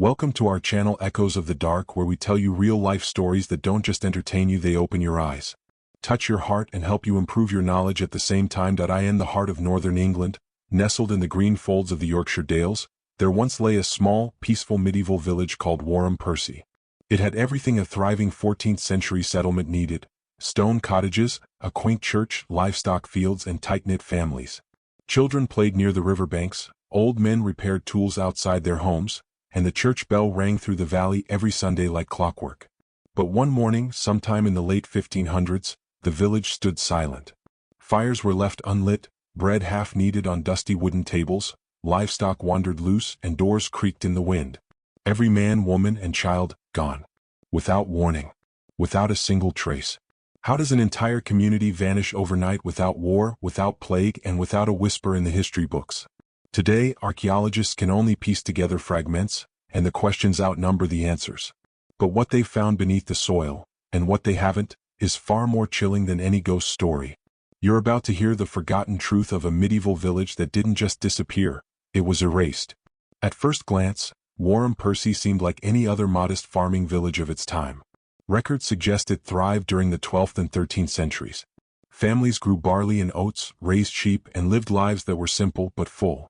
Welcome to our channel Echoes of the Dark, where we tell you real-life stories that don't just entertain you, they open your eyes, touch your heart, and help you improve your knowledge at the same time. In the heart of northern England, nestled in the green folds of the Yorkshire Dales, there once lay a small, peaceful medieval village called Warham Percy. It had everything a thriving 14th-century settlement needed: stone cottages, a quaint church, livestock fields, and tight-knit families. Children played near the riverbanks, old men repaired tools outside their homes, and the church bell rang through the valley every Sunday like clockwork. But one morning, sometime in the late 1500s, the village stood silent. Fires were left unlit, bread half-kneaded on dusty wooden tables, livestock wandered loose, and doors creaked in the wind. Every man, woman, and child gone. Without warning. Without a single trace. How does an entire community vanish overnight without war, without plague, and without a whisper in the history books? Today, archaeologists can only piece together fragments, and the questions outnumber the answers. But what they've found beneath the soil, and what they haven't, is far more chilling than any ghost story. You're about to hear the forgotten truth of a medieval village that didn't just disappear, it was erased. At first glance, Warham Percy seemed like any other modest farming village of its time. Records suggest it thrived during the 12th and 13th centuries. Families grew barley and oats, raised sheep, and lived lives that were simple but full.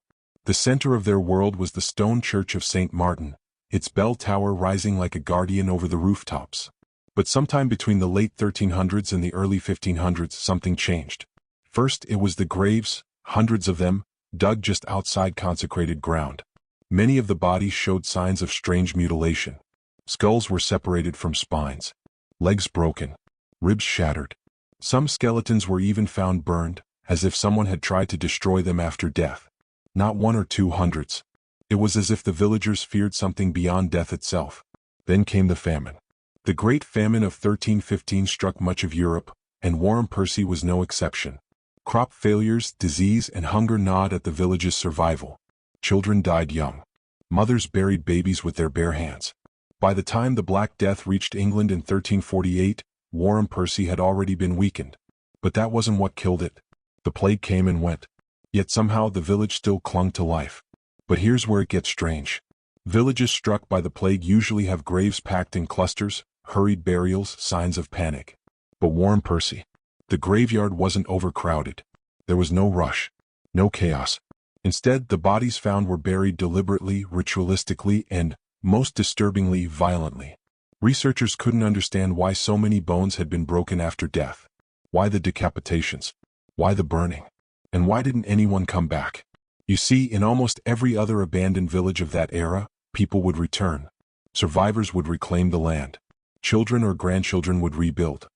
The center of their world was the stone church of St. Martin, its bell tower rising like a guardian over the rooftops. But sometime between the late 1300s and the early 1500s, something changed. First, it was the graves, hundreds of them, dug just outside consecrated ground. Many of the bodies showed signs of strange mutilation. Skulls were separated from spines, legs broken, ribs shattered. Some skeletons were even found burned, as if someone had tried to destroy them after death. Not one or two hundreds. It was as if the villagers feared something beyond death itself. Then came the famine. The Great Famine of 1315 struck much of Europe, and Warham Percy was no exception. Crop failures, disease, and hunger gnawed at the village's survival. Children died young. Mothers buried babies with their bare hands. By the time the Black Death reached England in 1348, Warham Percy had already been weakened. But that wasn't what killed it. The plague came and went. Yet somehow the village still clung to life. But here's where it gets strange. Villages struck by the plague usually have graves packed in clusters, hurried burials, signs of panic. But Warham Percy, the graveyard wasn't overcrowded. There was no rush, no chaos. Instead, the bodies found were buried deliberately, ritualistically, and, most disturbingly, violently. Researchers couldn't understand why so many bones had been broken after death. Why the decapitations? Why the burning? And why didn't anyone come back? You see, in almost every other abandoned village of that era, people would return. Survivors would reclaim the land. Children or grandchildren would rebuild.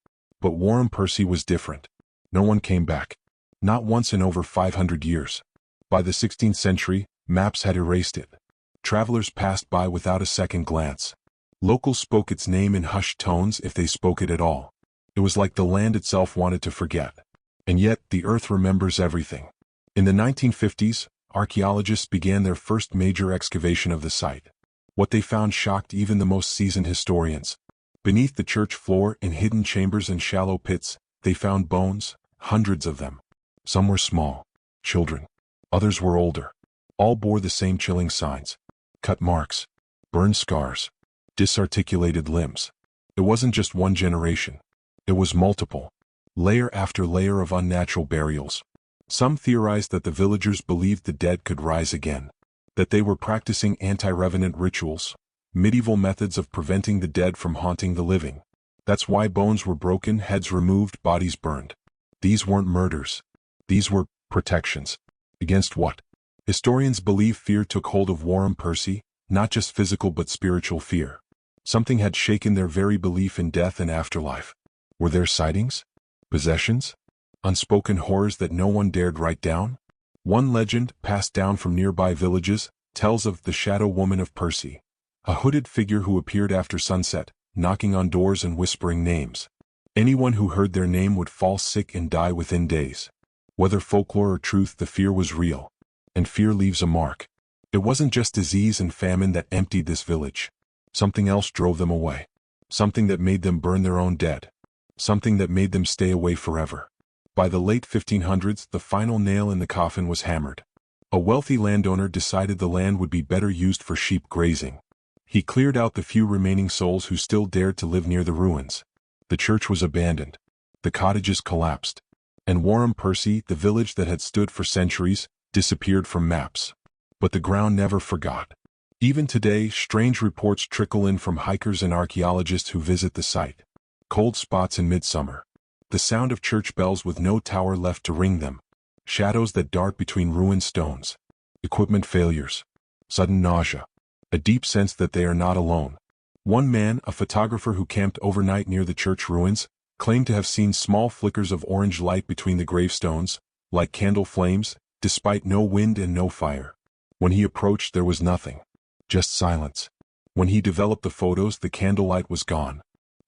But Warham Percy was different. No one came back. Not once in over 500 years. By the 16th century, maps had erased it. Travelers passed by without a second glance. Locals spoke its name in hushed tones if they spoke it at all. It was like the land itself wanted to forget. And yet, the earth remembers everything. In the 1950s, archaeologists began their first major excavation of the site. What they found shocked even the most seasoned historians. Beneath the church floor, in hidden chambers and shallow pits, they found bones, hundreds of them. Some were small, children. Others were older. All bore the same chilling signs. Cut marks, burned scars, disarticulated limbs. It wasn't just one generation. It was multiple. Layer after layer of unnatural burials. Some theorized that the villagers believed the dead could rise again. That they were practicing anti-revenant rituals, medieval methods of preventing the dead from haunting the living. That's why bones were broken, heads removed, bodies burned. These weren't murders. These were protections. Against what? Historians believe fear took hold of Warham Percy, not just physical but spiritual fear. Something had shaken their very belief in death and afterlife. Were there sightings? Possessions? Unspoken horrors that no one dared write down? One legend, passed down from nearby villages, tells of the Shadow Woman of Percy, a hooded figure who appeared after sunset, knocking on doors and whispering names. Anyone who heard their name would fall sick and die within days. Whether folklore or truth, the fear was real. And fear leaves a mark. It wasn't just disease and famine that emptied this village. Something else drove them away. Something that made them burn their own dead. Something that made them stay away forever. By the late 1500s, the final nail in the coffin was hammered. A wealthy landowner decided the land would be better used for sheep grazing. He cleared out the few remaining souls who still dared to live near the ruins. The church was abandoned. The cottages collapsed. And Warren Percy, the village that had stood for centuries, disappeared from maps. But the ground never forgot. Even today, strange reports trickle in from hikers and archaeologists who visit the site. Cold spots in midsummer. The sound of church bells with no tower left to ring them. Shadows that dart between ruined stones. Equipment failures. Sudden nausea. A deep sense that they are not alone. One man, a photographer who camped overnight near the church ruins, claimed to have seen small flickers of orange light between the gravestones, like candle flames, despite no wind and no fire. When he approached, there was nothing. Just silence. When he developed the photos, the candlelight was gone.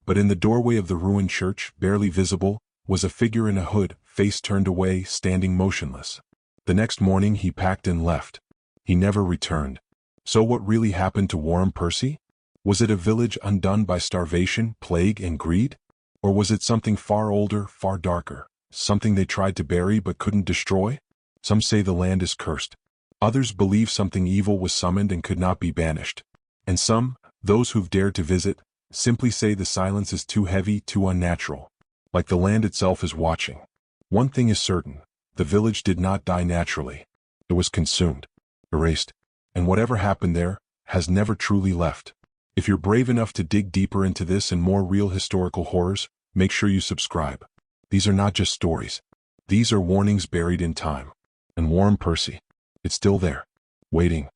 But in the doorway of the ruined church, barely visible, was a figure in a hood, face turned away, standing motionless. The next morning he packed and left. He never returned. So what really happened to Warren Percy? Was it a village undone by starvation, plague, and greed? Or was it something far older, far darker? Something they tried to bury but couldn't destroy? Some say the land is cursed. Others believe something evil was summoned and could not be banished. And some, those who've dared to visit, simply say the silence is too heavy, too unnatural. Like the land itself is watching. One thing is certain, the village did not die naturally. It was consumed, erased, and whatever happened there has never truly left. If you're brave enough to dig deeper into this and more real historical horrors, make sure you subscribe. These are not just stories. These are warnings buried in time. And Warren Percy, it's still there, waiting.